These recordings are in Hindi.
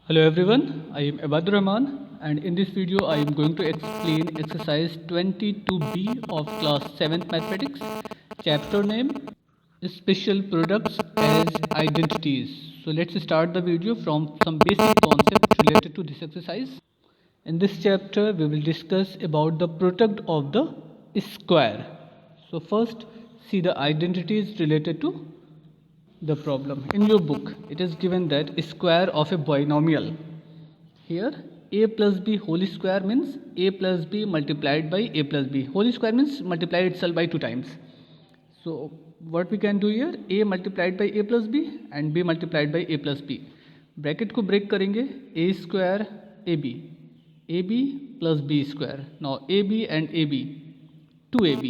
Hello everyone, I am Abadur Rahman and in this video I am going to explain exercise 22B of class 7th mathematics, chapter name special products as identities. So let's start the video from some basic concepts related to this exercise. In this chapter we will discuss about the product of the square. So first see the identities related to the problem. In your book it is given that square of a binomial. Here a plus b whole square means a plus b multiplied by a plus b. Whole square means multiply itself by 2 times. So what we can do here, a multiplied by a plus b and b multiplied by a plus b. Bracket को ब्रेक करेंगे, a square ab plus b square. Now ab and ab 2ab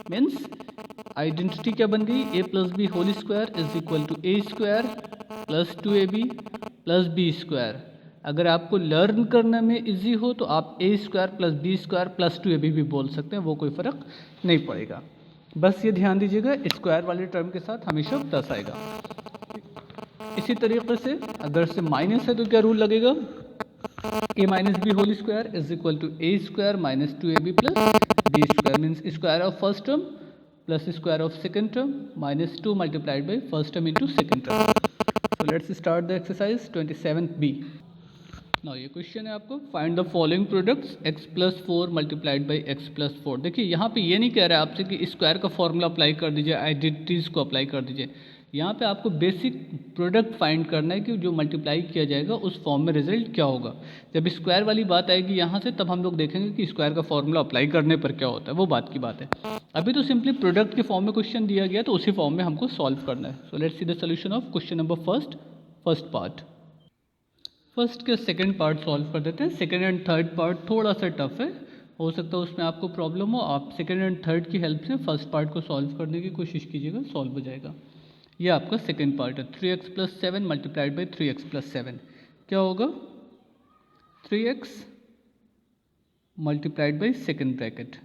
means identity क्या बन गई, a plus B whole square is equal to A square plus 2ab plus B square. अगर आपको लर्न करने में इजी हो तो आप A square plus B square plus 2ab भी बोल सकते हैं, वो कोई फ़र्क नहीं पड़ेगा. बस ये ध्यान दीजिएगा स्क्वायर वाले टर्म के साथ हमेशा प्लस आएगा. इसी तरीके से अगर से माइनस है तो क्या रूल लगेगा, a minus B whole square is equal to A square minus 2ab plus B square means square of first term plus square of second term minus 2 multiplied by first term into second term. So let's start the exercise 27B. Now ये क्वेश्चन है आपको, find the following products x plus 4 multiplied by x plus 4. देखिए यहाँ पे ये नहीं कह रहा है आपसे कि स्क्वायर का फॉर्मूला अप्लाई कर दीजिए, आइडेंटिटीज़ को अप्लाई कर दीजिए. यहाँ पे आपको बेसिक प्रोडक्ट फाइंड करना है कि जो मल्टीप्लाई किया जाएगा उस फॉर्म में रिजल्ट क्या होगा. जब स्क्वायर वाली बात आएगी यहाँ से तब हम लोग देखेंगे कि स्क्वायर का फॉर्मूला अप्लाई करने पर क्या होता है, वो बात की बात है. अभी तो सिंपली प्रोडक्ट के फॉर्म में क्वेश्चन दिया गया तो उसी फॉर्म में हमको सॉल्व करना है. So let's see the solution of question number first part. First के सेकंड पार्ट सॉल्व कर देते हैं. सेकंड एंड थर्ड पार्ट थोड़ा सा टफ है, हो सकता है उसमें आपको प्रॉब्लम हो. आप सेकंड एंड थर्ड की हेल्प से फर्स्ट पार्ट को सॉल्व करने की कोशिश कीजिएगा, सॉल्व हो जाएगा. ये आपका सेकंड पार्ट है. 3x plus 7 multiplied by 3x plus 7 क्या होगा, 3x multiplied by second bracket.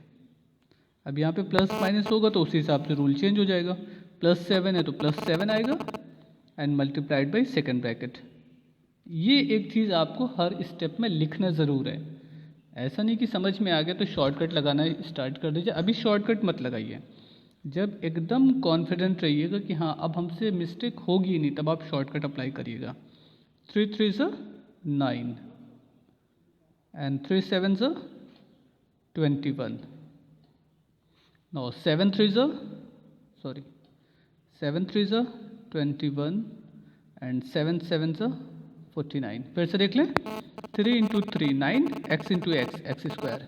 अब यहाँ पे प्लस माइनस होगा तो उसी हिसाब से रूल चेंज हो जाएगा. प्लस 7 है तो प्लस 7 आएगा and multiplied by second bracket. ये एक चीज़ आपको हर स्टेप में लिखना ज़रूर है. ऐसा नहीं कि समझ में आ गया तो शॉर्टकट लगाना स्टार्ट कर दीजिए. अभी शॉर्टकट मत लगाइए. जब एकदम कॉन्फिडेंट रहिएगा कि हाँ अब हमसे मिस्टेक होगी नहीं तब आप शॉर्टकट अप्लाई करिएगा. 3 3 9 एंड 3 7 21. Now 7 3 21 and 7 7 49. फिर से देख लें. 3 into 3 9 x into x square.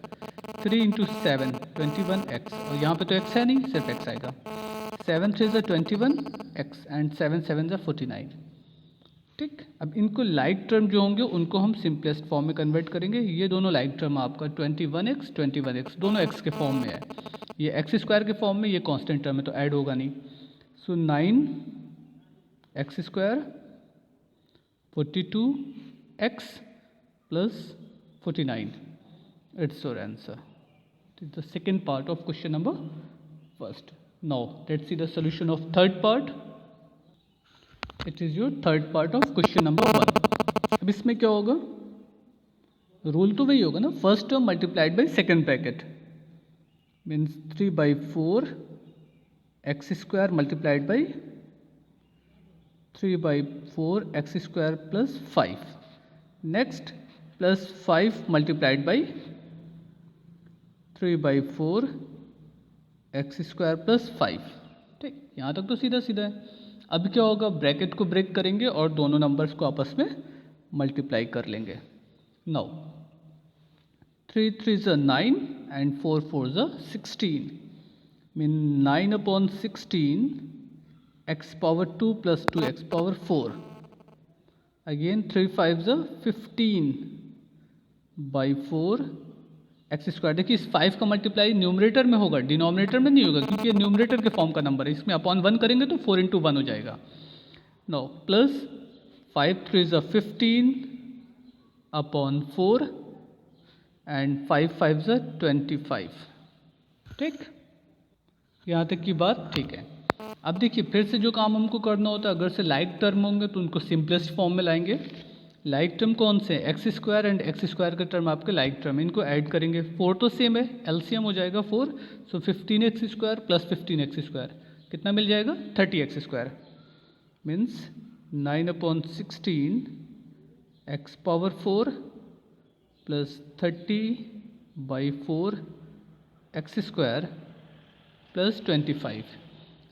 3 into 7 21 x और यहाँ पे तो x है नहीं, सिर्फ x आएगा. 7 3 21 x एंड 7 7 49. ठीक. अब इनको लाइक टर्म जो होंगे उनको हम सिंपलेस्ट फॉर्म में कन्वर्ट करेंगे. ये दोनों लाइक टर्म आपका 21x दोनों x के फॉर्म में है. ये एक्स स्क्वायर के फॉर्म में, ये कांस्टेंट टर्म है तो ऐड होगा नहीं. सो 9x square 42x plus 49. It's your answer. The second part of question number first. Now let's see the solution of third part. It is your third part of question number 1. अब इसमें क्या होगा, रूल तो वही होगा ना, first term multiplied by second bracket means 3 by 4 x square multiplied by 3 by 4 x square plus 5. Next plus 5 multiplied by 3 by 4 x square plus 5. ठीक, यहाँ तक तो सीधा सीधा है. अब क्या होगा, ब्रैकेट को ब्रेक करेंगे और दोनों नंबर्स को आपस में मल्टीप्लाई कर लेंगे. Now 3 3 9 and 4 4 16. Mean 9 upon 16 x power 2 plus 2 x power 4. Again 3 5 15 by 4 x square. देखिए इस 5 का मल्टीप्लाई न्यूमरेटर में होगा, डिनोमिनेटर में नहीं होगा क्योंकि ये न्यूमरेटर के फॉर्म का नंबर है. इसमें अपॉन 1 करेंगे तो 4 इंटू 1 हो जाएगा. No plus 5 3 15 upon 4 and 5 5 25. ठीक, यहाँ तक की बात ठीक है. अब देखिए फिर से जो काम हमको करना होता है, अगर से लाइक टर्म होंगे तो उनको सिंपलेस्ट फॉर्म में लाएंगे. लाइक टर्म कौन से, x square and x square का टर्म आपके लाइक टर्म, इनको ऐड करेंगे। 4 तो सेम है, एलसीएम हो जाएगा 4, सो 15x square plus 15x square कितना मिल जाएगा, 30x square, means 9/16 x power 4 plus 30/4 x square plus 25।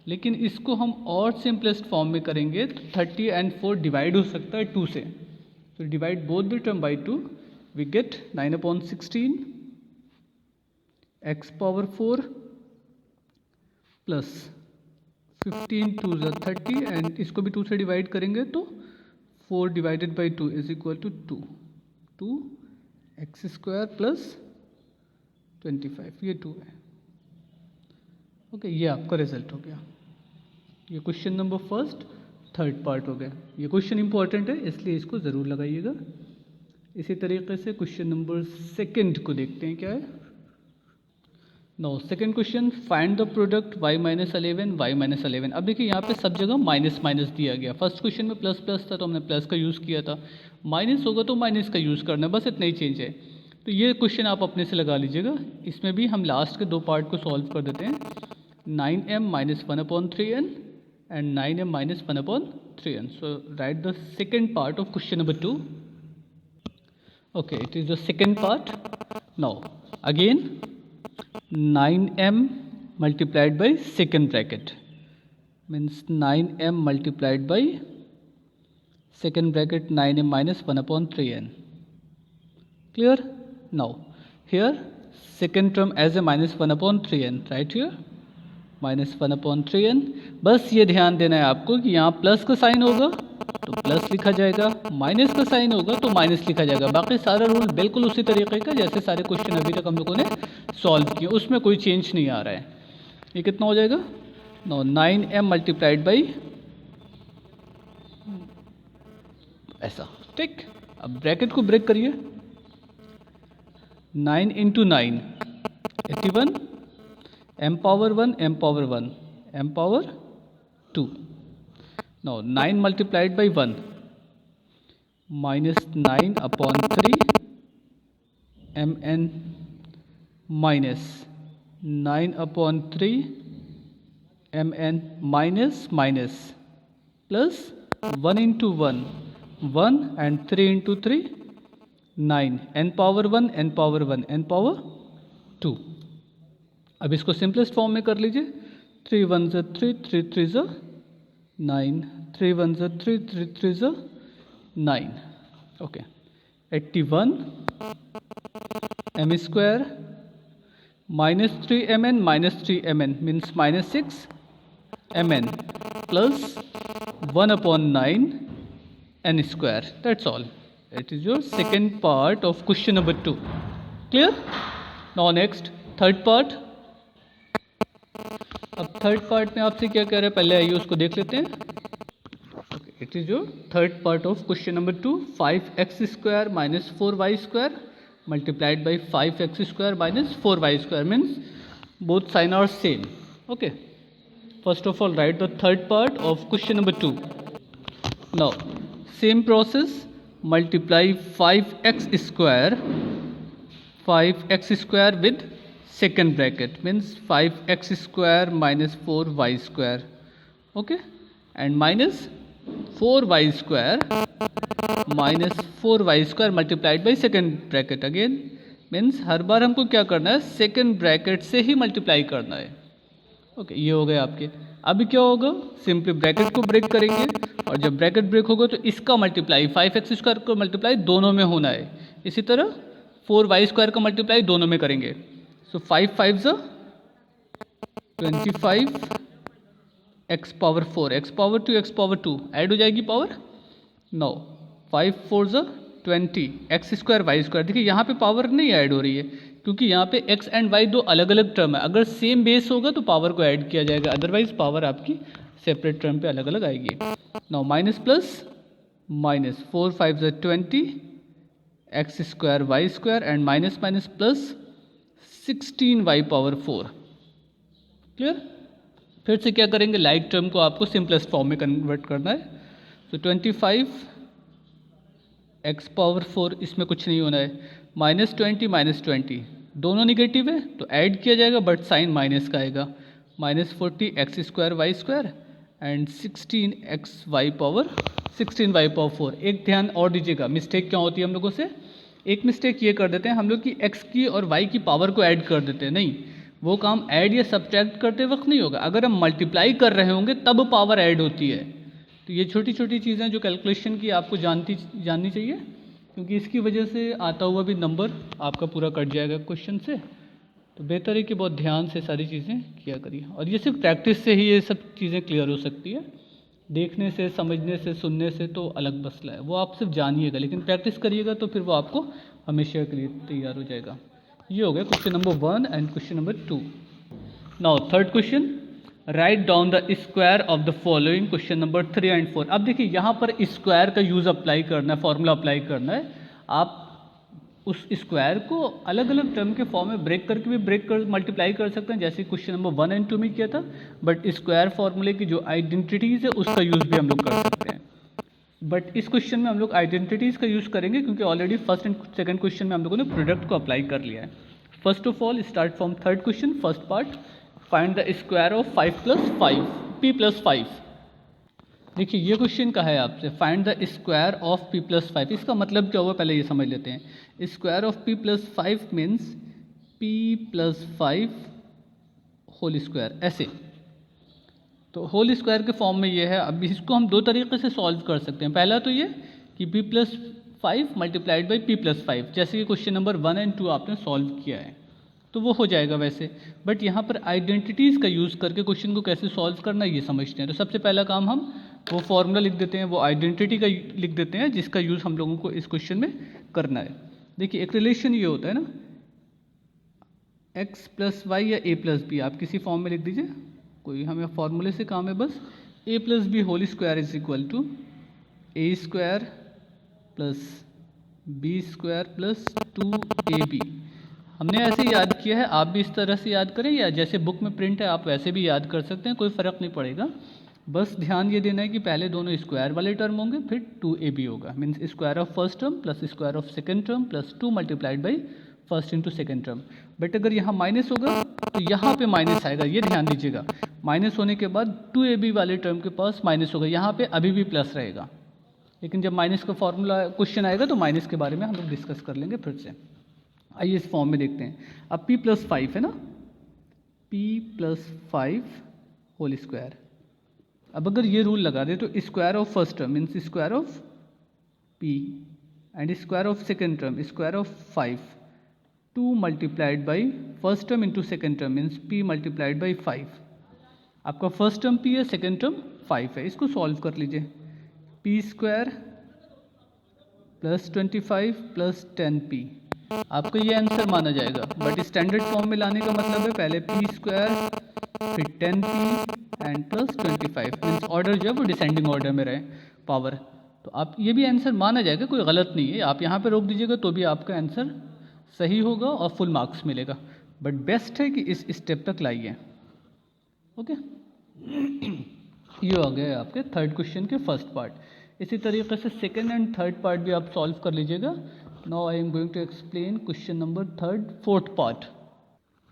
लेकिन इसको हम और सिंपलेस्ट फॉर्म में करेंगे तो 30 एंड 4 डिवाइड हो सकता है 2 से, तो divide both the term by 2, we get 9/16 x power 4 plus 15 2 30 and इसको भी 2 से डिवाइड करेंगे तो 4 divided by 2 is equal to 2 X square plus 25, ये 2 है। ओके, ये आपका रिजल्ट हो गया। ये question number first third part हो गया। ये क्वेश्चन इंपॉर्टेंट है इसलिए इसको ज़रूर लगाइएगा। इसी तरीके से क्वेश्चन नंबर सेकंड को देखते हैं क्या है। No second question, find the product y minus 11 y minus 11। अब देखिए यहाँ पे सब जगह माइनस माइनस दिया गया। फर्स्ट क्वेश्चन में प्लस प्लस था तो हमने प्लस का यूज़ किया था, माइनस होगा तो माइनस का यूज़ करना है, बस इतना ही चेंज है। तो ये क्वेश्चन आप अपने से लगा लीजिएगा। इसमें भी हम लास्ट के 2 पार्ट को सॉल्व कर देते हैं। 9m minus 1/3n and 9m minus 1/3n. So write the second part of question number 2. Okay, it is the second part. Now again 9m multiplied by second bracket means 9m multiplied by second bracket 9m minus 1/3n. Clear? Now here second term as a minus 1/3n, right here minus 1/3n। बस ये ध्यान देना है आपको कि यहाँ प्लस का साइन होगा तो प्लस लिखा जाएगा, माइनस का साइन होगा तो माइनस लिखा जाएगा। बाकी सारा रूल बिल्कुल उसी तरीके का जैसे सारे क्वेश्चन अभी तक हम लोगों ने सॉल्व किए, उसमें कोई चेंज नहीं आ रहा है। ये कितना हो जाएगा, नो 9m मल्टीप्लाइड बाई ऐसा, ठीक। अब ब्रैकेट को ब्रेक करिए, 9 into 9 81, m power 1 m power 1 m power 2। now 9 multiplied by 1 minus 9/3 mn minus 9/3 mn minus minus plus 1 into 1 1 and 3 into 3 9 n power 1 n power 1 n power 2। अब इसको सिंपलेस्ट फॉर्म में कर लीजिए, 3 1 ज़ा 3 3 3 ज़ा 9 3 1 ज़ा 3 3 3 ज़ा 9। Okay, 81 m square minus 3 mn minus 3 mn means minus 6 mn plus 1/9 n square. That's all. It is your second part of question number 2। Clear? Now next third part. अब थर्ड पार्ट में आपसे क्या कह रहा है, पहले आइए उसको देख लेते हैं। It is your third part of question number 2। 5x square minus 4y square multiplied by 5x square minus 4y square means both sign are same. Okay, first of all write the third part of question number 2। Now same process, multiply 5x square with second bracket means 5x square minus 4y square, okay, and minus 4y square multiplied by second bracket again means हर बार हमको क्या करना है, सेकेंड ब्रैकेट से ही मल्टीप्लाई करना है। ओके, ये हो गए आपके। अभी क्या होगा, सिंपली ब्रैकेट को ब्रेक करेंगे और जब ब्रैकेट ब्रेक होगा तो इसका मल्टीप्लाई 5x स्क्वायर को मल्टीप्लाई दोनों में होना है। इसी तरह 4y स्क्वायर का मल्टीप्लाई दोनों में करेंगे। So 5 5 ज़ा 25 x power 4 x power 2 x power 2 add हो जाएगी पावर। नो 5 4 ज़ा 20 x स्क्वायर वाई स्क्वायर। देखिए यहाँ पे पावर नहीं ऐड हो रही है क्योंकि यहाँ पे x एंड y दो अलग अलग टर्म है। अगर सेम बेस होगा तो पावर को ऐड किया जाएगा, अदरवाइज पावर आपकी सेपरेट टर्म पे अलग अलग आएगी। नो माइनस प्लस माइनस 4 5 ज़ा 20 x square Y square and minus minus plus 16y power 4। Clear? फिर से क्या करेंगे, लाइक टर्म को आपको सिंपलेस्ट फॉर्म में कन्वर्ट करना है। तो 25 एक्स पावर 4, इसमें कुछ नहीं होना है, -20 दोनों निगेटिव है तो ऐड किया जाएगा बट साइन माइनस का आएगा, -40 X square Y square and 16 Y power 4। एक ध्यान और दीजिएगा, मिस्टेक क्या होती है हम लोगों से, एक मिस्टेक ये कर देते हैं हम लोग कि एक्स की और वाई की पावर को ऐड कर देते हैं, नहीं, वो काम ऐड या सब्ट्रैक्ट करते वक्त नहीं होगा, अगर हम मल्टीप्लाई कर रहे होंगे तब पावर ऐड होती है। तो ये छोटी छोटी चीज़ें जो कैलकुलेशन की आपको जाननी चाहिए, क्योंकि इसकी वजह से आता हुआ भी नंबर आपका पूरा कट जाएगा क्वेश्चन से। तो बेहतर है कि बहुत ध्यान से सारी चीज़ें किया करिए, और ये सिर्फ प्रैक्टिस से ही ये सब चीज़ें क्लियर हो सकती है, देखने से, समझने से, सुनने से तो अलग मसला है, वो आप सिर्फ जानिएगा, लेकिन प्रैक्टिस करिएगा तो फिर वो आपको हमेशा के लिए तैयार हो जाएगा। ये हो गया question number 1 and question number 2। Now third question, write down the square of the following, question number 3 and 4। अब देखिए यहाँ पर स्क्वायर का यूज़ अप्लाई करना है, फॉर्मूला अप्लाई करना है। आप उस स्क्वायर को अलग अलग टर्म के फॉर्म में ब्रेक करके भी मल्टीप्लाई कर सकते हैं, जैसे क्वेश्चन नंबर 1 एंड 2 में किया था, बट स्क्वायर फॉर्मूले की जो आइडेंटिटीज़ है उसका यूज़ भी हम लोग कर सकते हैं। बट इस क्वेश्चन में हम लोग आइडेंटिटीज़ का यूज़ करेंगे, क्योंकि already first and second question में हम लोगों ने प्रोडक्ट को अप्लाई कर लिया है। First of all start from third question, first part, find the square of 5 + 5 p + 5। देखिए ये क्वेश्चन का है आपसे, find the square of p + 5। इसका मतलब क्या हुआ पहले ये समझ लेते हैं। Square of p + 5 means p + 5 whole square, ऐसे। तो होल स्क्वायर के फॉर्म में ये है। अब इसको हम दो तरीके से सॉल्व कर सकते हैं। पहला तो ये कि p + 5 मल्टीप्लाइड बाई p + 5, जैसे कि क्वेश्चन नंबर 1 एंड 2 आपने सॉल्व किया है, तो वो हो जाएगा वैसे। बट यहाँ पर आइडेंटिटीज़ का यूज़ करके क्वेश्चन को कैसे सॉल्व करना है ये समझते हैं। तो सबसे पहला काम हम वो फॉर्मूला लिख देते हैं, वो आइडेंटिटी का लिख देते हैं जिसका यूज़ हम लोगों को इस क्वेश्चन में करना है। देखिए एक रिलेशन ये होता है ना, x + y या a + b, आप किसी फॉर्म में लिख दीजिए, कोई हमें फॉर्मूले से काम है बस। a + b whole square is equal to a² + b² + 2ab। हमने ऐसे याद किया है, आप भी इस तरह से याद करें, या जैसे बुक में प्रिंट है आप वैसे भी याद कर सकते हैं, कोई फ़र्क नहीं पड़ेगा। बस ध्यान ये देना है कि पहले दोनों स्क्वायर वाले टर्म होंगे, फिर 2ab होगा, means square of first term plus square of second term plus 2 multiplied by first into second term. But अगर यहाँ माइनस होगा तो यहाँ पे माइनस आएगा, ये ध्यान दीजिएगा। माइनस होने के बाद 2ab वाले टर्म के पास माइनस होगा, यहाँ पे अभी भी प्लस रहेगा, लेकिन जब माइनस का फॉर्मूला क्वेश्चन आएगा तो माइनस के बारे में हम लोग डिस्कस कर लेंगे फिर से। आइए इस फॉर्म में देखते हैं। अब p + 5 है ना, p + 5 होल स्क्वायर। अब अगर ये रूल लगा दे तो square of first term means square of p and square of second term square of 5, 2 multiplied by first term into second term means p multiplied by 5। आपका फर्स्ट टर्म p है, सेकेंड टर्म 5 है, इसको सॉल्व कर लीजिए। p² + 25 + 10p, आपको ये आंसर माना जाएगा। बट स्टैंडर्ड फॉर्म में लाने का मतलब है पहले p² फिर 10p and plus 25, means order जो है वो डिसेंडिंग ऑर्डर में रहे पावर। तो आप ये भी आंसर माना जाएगा, कोई गलत नहीं है। आप यहाँ पे रोक दीजिएगा तो भी आपका आंसर सही होगा और फुल मार्क्स मिलेगा। बट बेस्ट है कि इस स्टेप तक लाइए। ओके, ये हो गया आपके थर्ड क्वेश्चन के फर्स्ट पार्ट। इसी तरीके से सेकेंड एंड थर्ड पार्ट भी आप सॉल्व कर लीजिएगा। Now I am going to explain question number third, fourth part.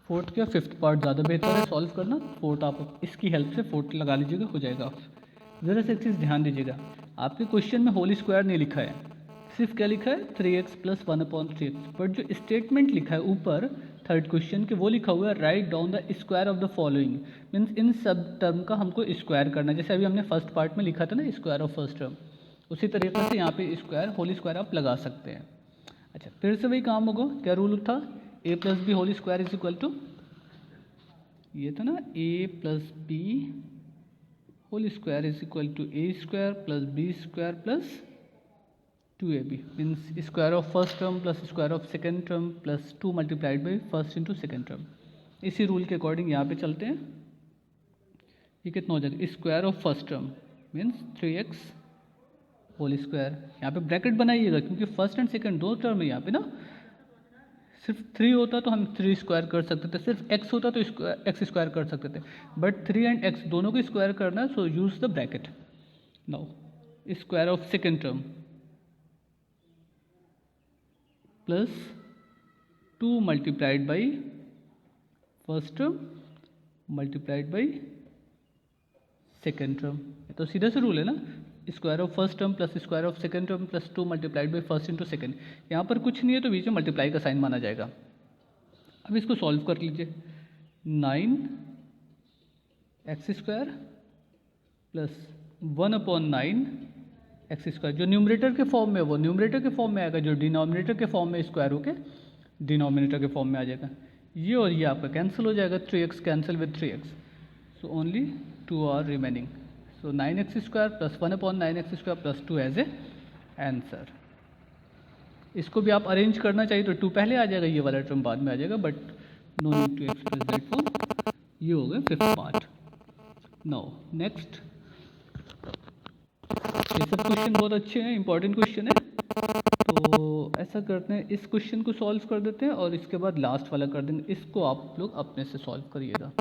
Fourth क्या फिफ्थ पार्ट ज़्यादा बेहतर है सॉल्व करना। फोर्थ आप इसकी हेल्प से फोर्थ लगा लीजिएगा, हो जाएगा। आप ज़रा से एक चीज़ ध्यान दीजिएगा, आपके क्वेश्चन में होल स्क्वायर नहीं लिखा है, सिर्फ क्या लिखा है 3x + 1/3x। बट जो स्टेटमेंट लिखा है ऊपर थर्ड क्वेश्चन के, वो लिखा हुआ है write down the square of the following, means in सब टर्म का हमको स्क्वायर करना है। जैसे अभी हमने फर्स्ट पार्ट में लिखा था ना स्क्वायर ऑफ फर्स्ट टर्म, उसी तरीके से यहाँ पे स्क्वायर होल स्क्वायर आप लगा सकते हैं। अच्छा, फिर से वही काम होगा, क्या रूल था, a + b whole square is equal to, ये था ना a + b whole square is equal to a² + b² + 2ab, means square of first term plus square of second term plus 2 multiplied by first into second term. इसी रूल के अकॉर्डिंग यहाँ पे चलते हैं। ये कितना हो जाएगा, square of first term means 3x whole square. यहाँ पे ब्रैकेट बनाइएगा क्योंकि फर्स्ट एंड सेकंड दो टर्म है यहाँ पे ना। सिर्फ 3 होता तो हम 3 स्क्वायर कर सकते थे, सिर्फ x होता तो x स्क्वायर कर सकते थे, बट 3 एंड x दोनों को स्क्वायर करना है, so use the bracket. Now square of second term plus 2 multiplied by first term multiplied by second term. तो सीधा से रूल है ना, square of first term plus square of second term plus 2 multiplied by first into second. यहाँ पर कुछ नहीं है तो बीच में मल्टीप्लाई का साइन माना जाएगा। अब इसको सॉल्व कर लीजिए। 9x² प्लस 1/9 x², जो न्यूमरेटर के फॉर्म में वो न्यूमरेटर के फॉर्म में आएगा, जो डिनोमिनेटर के फॉर्म में स्क्वायर होके डिनोमिनेटर के फॉर्म में आ जाएगा। ये और ये आपका कैंसिल हो जाएगा, 3x cancel with 3x, so only 2 are remaining. So 9x² plus 1/9x² plus 2 as a answer. इसको भी आप अरेंज करना चाहिए तो 2 पहले आ जाएगा, ये वाला टर्म बाद में आ जाएगा, but no need to express that form. ये हो गया 5th पार्ट। नाउ नेक्स्ट, ये सब क्वेश्चन बहुत अच्छे हैं, इंपॉर्टेंट क्वेश्चन है। तो ऐसा करते हैं, इस क्वेश्चन को सॉल्व कर देते हैं और इसके बाद लास्ट वाला कर देंगे। इसको आप लोग अपने से सॉल्व करिएगा,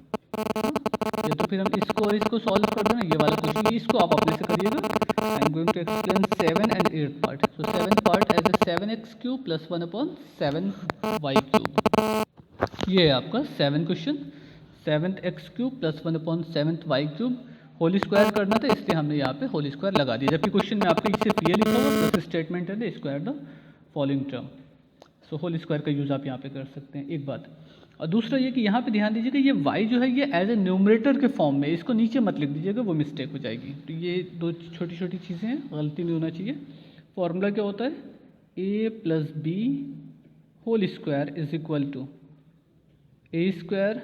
या तो फिर हम इसको और इसको सॉल्व कर देना। ये वाला क्वेश्चन इसको आप अपने से करिएगा। I am going to explain 7 and 8 part. So 7th part as a 7x³ plus 1/7y³। ये है आपका 7 question. 7x³ plus 1/7y³ whole square करना था, इसलिए हमने यहाँ पे होल स्क्वायर लगा दिया, जबकि क्वेश्चन में आपके सिर्फ ये लिखा हुआ प्लस स्टेटमेंट है the square the following term. So whole square का यूज़ आप यहाँ पे कर सकते हैं, एक बात। और दूसरा ये कि यहाँ पे ध्यान दीजिएगा, ये y जो है ये एज ए न्यूमरेटर के फॉर्म में, इसको नीचे मत लिख दीजिएगा, वो मिस्टेक हो जाएगी। तो ये 2 छोटी छोटी चीज़ें हैं, गलती नहीं होना चाहिए। फॉर्मूला क्या होता है, a plus B whole square is equal to a²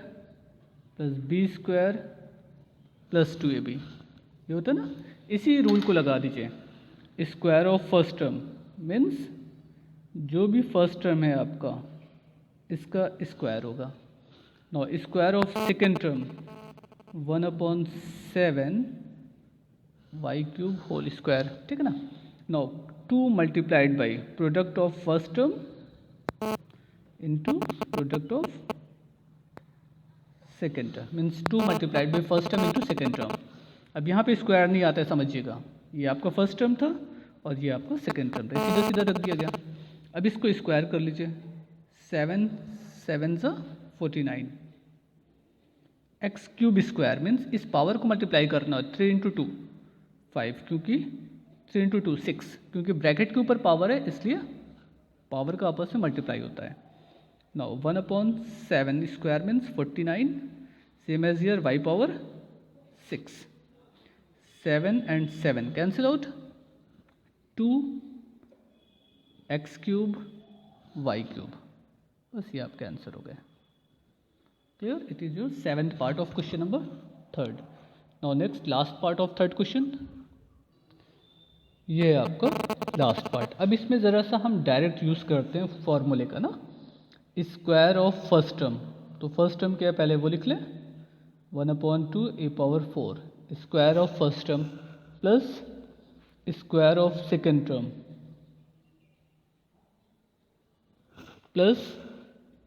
plus b² plus 2ab। ये होता है ना, इसी रूल को लगा दीजिए। Square of first term means जो भी फर्स्ट टर्म है आपका, इसका स्क्वायर होगा। No square of second term 1/7y³ whole square, ठीक है ना। No 2 multiplied by product of first term into product of second term, means 2 multiplied by first term into second term. अब यहाँ पे स्क्वायर नहीं आता है, समझिएगा। ये आपका फर्स्ट टर्म था और ये आपका सेकेंड टर्म था, सीधा सीधा रख दिया गया। अब इसको स्क्वायर कर लीजिए। 7 7 49 x³ स्क्वायर मीन्स इस पावर को मल्टीप्लाई करना है। 3 × 2 5, क्योंकि 3 × 2 6, क्योंकि ब्रैकेट के ऊपर पावर है इसलिए पावर का आपस में मल्टीप्लाई होता है। Now 1/7 square means 49, same as here y power 6। 7 and 7 cancel out, 2x³ y³, बस ये आपका आंसर हो गया। Clear, it is your 7th part of question number 3rd। Now next last part of 3rd question, ये है आपका लास्ट पार्ट। अब इसमें ज़रा सा हम डायरेक्ट यूज़ करते हैं फॉर्मूले का ना, स्क्वायर ऑफ फर्स्ट टर्म। तो फर्स्ट टर्म क्या है, पहले वो लिख लें, 1/2a⁴ square of first term plus square of second term plus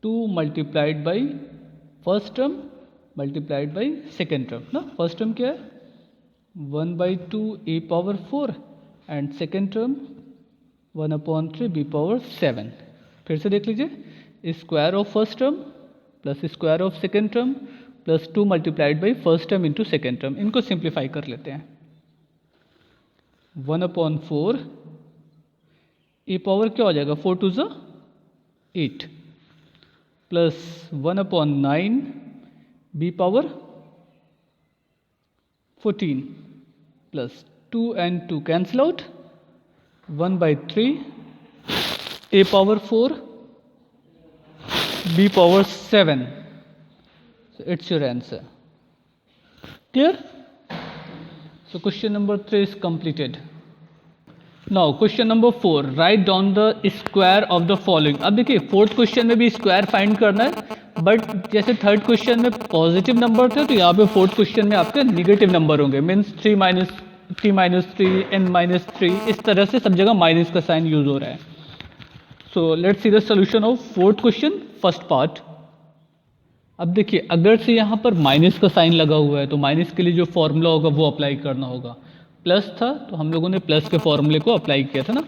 2 multiplied by first term multiplied by second term ना। फर्स्ट टर्म क्या है, 1/2a⁴ and second term 1/3b⁴। फिर से देख लीजिए, square of first term plus square of second term plus 2 multiplied by first term into second term. इनको सिंप्लीफाई कर लेते हैं। 1/4 ए पावर क्या हो जाएगा, 4 2 8 plus 1/9 b⁴ 14 plus 2 and 2 cancel out, 1/3 a⁴ b⁴. So it's your answer. Clear? So question number 3 is completed. Now question number 4, write down the square of the following. अब देखिए 4th क्वेश्चन में भी स्क्वायर फाइंड करना है, बट जैसे 3rd क्वेश्चन में पॉजिटिव नंबर थे तो यहाँ पे 4th क्वेश्चन में आपके निगेटिव नंबर होंगे, मीन्स 3 - 3 - 3 n - 3, इस तरह से सब जगह माइनस का साइन यूज हो रहा है। So let's see the solution of 4th question first part. अब देखिए अगर से यहाँ पर माइनस का साइन लगा हुआ है तो माइनस के लिए जो फॉर्मूला होगा वो अप्लाई करना होगा। प्लस था तो हम लोगों ने प्लस के फॉर्मूले को अप्लाई किया था ना।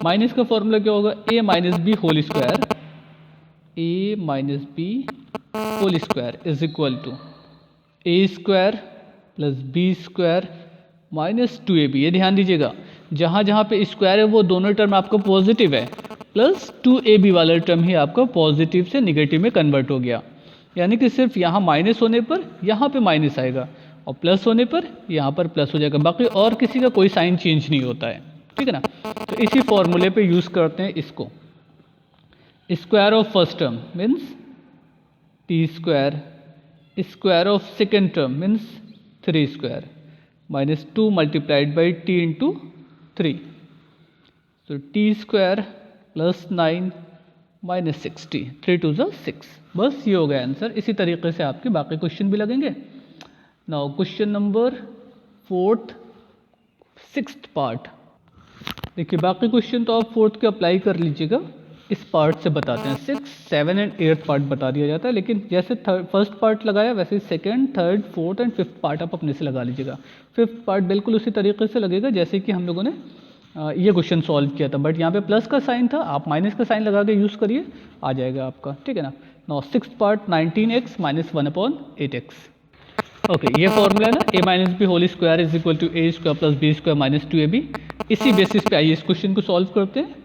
माइनस का फॉर्मूला क्या होगा, a minus B whole square, a minus B whole square is equal to A square plus B square minus 2ab। ये ध्यान दीजिएगा, जहाँ जहाँ पे स्क्वायर है वो दोनों टर्म आपका पॉजिटिव है, प्लस 2ab वाला टर्म ही आपका पॉजिटिव से निगेटिव में कन्वर्ट हो गया। यानी कि सिर्फ यहाँ माइनस होने पर यहाँ पे माइनस आएगा और प्लस होने पर यहाँ पर प्लस हो जाएगा, बाकी और किसी का कोई साइन चेंज नहीं होता है, ठीक है ना। तो इसी फॉर्मूले पे यूज़ करते हैं इसको। Square of first term means T square, square of second term means 3 square minus 2 multiplied by T into 3, तो T square plus 9 minus 60, 3 to 6। बस ये हो गया आंसर। इसी तरीके से आपके बाकी क्वेश्चन भी लगेंगे। Now question number 4th 6th part. देखिए बाकी क्वेश्चन तो आप 4th के अप्लाई कर लीजिएगा, इस पार्ट से बताते हैं। 6, 7 एंड 8th पार्ट बता दिया जाता है, लेकिन जैसे फर्स्ट पार्ट लगाया वैसे second, third, fourth and fifth part आप अपने से लगा लीजिएगा। फिफ्थ पार्ट बिल्कुल उसी तरीके से लगेगा जैसे कि हम लोगों ने ये क्वेश्चन सॉल्व किया था, बट यहाँ पे प्लस का साइन था, आप माइनस का साइन लगा के यूज़ करिए, आ जाएगा आपका, ठीक है ना। Now 6th part 19x minus 1/8x। Okay, ये फॉर्मूला है ना, a minus B whole square is equal to A square plus B square minus 2ab। इसी बेसिस पे आइए इस क्वेश्चन को सॉल्व करते हैं।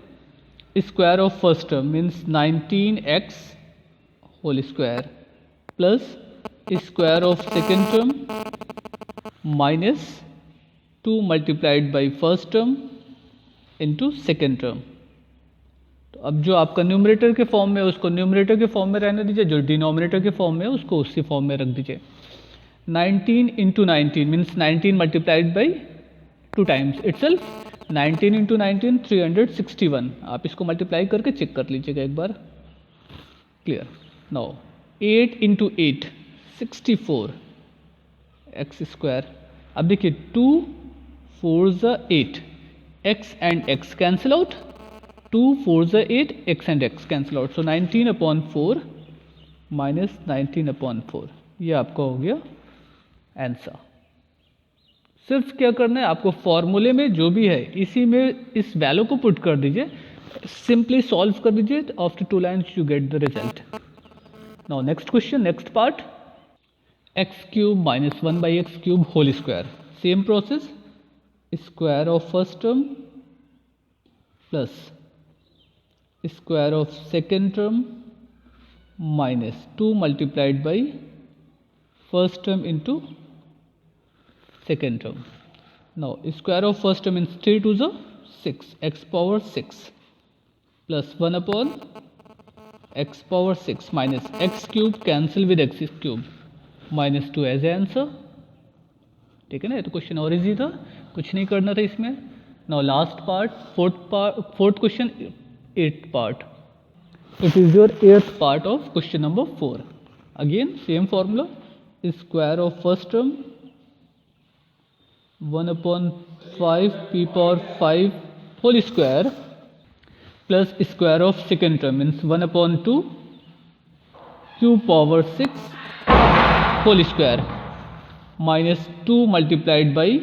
Square of first term means 19x whole square plus square of second term minus 2 multiplied by first term into second term. तो अब जो आपका न्यूमरेटर के फॉर्म में है उसको न्यूमरेटर के फॉर्म में रहने दीजिए, जो डिनोमिनेटर के फॉर्म में है उसको उसी फॉर्म में रख दीजिए। 19 into 19 means 19 multiplied by 2 times itself, 19 into 19 361। आप इसको मल्टीप्लाई करके चेक कर लीजिएगा एक बार, clear. Now 8 into 8 64 x square. अब देखिए 2 4 8, x and x cancel out, 2 4 8, x and x cancel out, so 19/4 minus 19/4, ये आपका हो गया आंसर। सिर्फ क्या करना है आपको, फॉर्मूले में जो भी है इसी में इस वैल्यू को पुट कर दीजिए, सिंपली सॉल्व कर दीजिए, after 2 lines you get the result. Now next question, next part, x³ minus 1/x³ whole square. Same process, square of first term plus square of second term minus 2 multiplied by first term into second term. Now square of first term means 3 to 6, x power 6 plus 1/x power 6 minus x³ cancel with x³ minus 2 as a answer, ठीक है ना। ये तो क्वेश्चन और इजी था, कुछ नहीं करना था इसमें। Now last part, fourth question 8th part. It is your 8th part of question number 4। Again same formula, square of first term 1/5 p power 5 whole square plus square of second term means 1/2 q power 6 whole square minus 2 multiplied by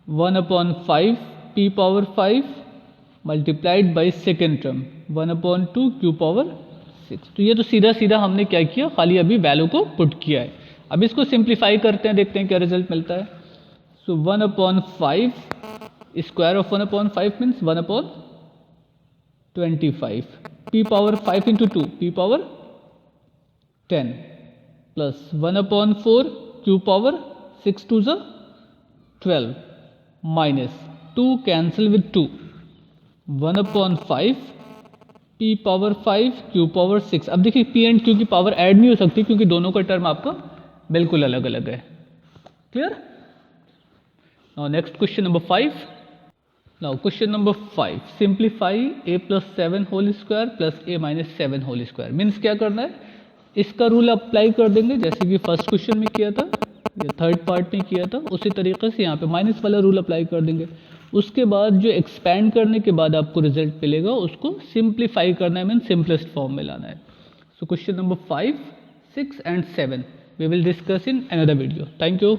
1/5 p power 5 multiplied by second term 1/2 q power 6। तो ये तो सीधा सीधा हमने क्या किया, खाली अभी वैल्यू को पुट किया है। अब इसको सिंप्लीफाई करते हैं, देखते हैं क्या रिजल्ट मिलता है। So 1/5 square of 1/5 means 1/25 p power 5 into 2 p power 10 प्लस 1/4 q पावर 6 टू 12 minus 2 cancel with 2 1/5 p power 5 q power 6। अब देखिए p एंड q की पावर ऐड नहीं हो सकती क्योंकि दोनों का टर्म आपका बिल्कुल अलग अलग है, clear. Now next question number 5। Now question number 5, simplify a plus 7 whole square plus a minus 7 whole square. Means क्या करना है, इसका रूल अप्लाई कर देंगे जैसे कि फर्स्ट क्वेश्चन में किया था या थर्ड पार्ट में किया था, उसी तरीके से यहाँ पे माइनस वाला रूल अप्लाई कर देंगे। उसके बाद जो एक्सपैंड करने के बाद आपको रिजल्ट मिलेगा उसको सिंप्लीफाई करना है, मीन सिंपलेस्ट फॉर्म में लाना है। So question number 5, 6 and 7 we will discuss in another video. Thank you.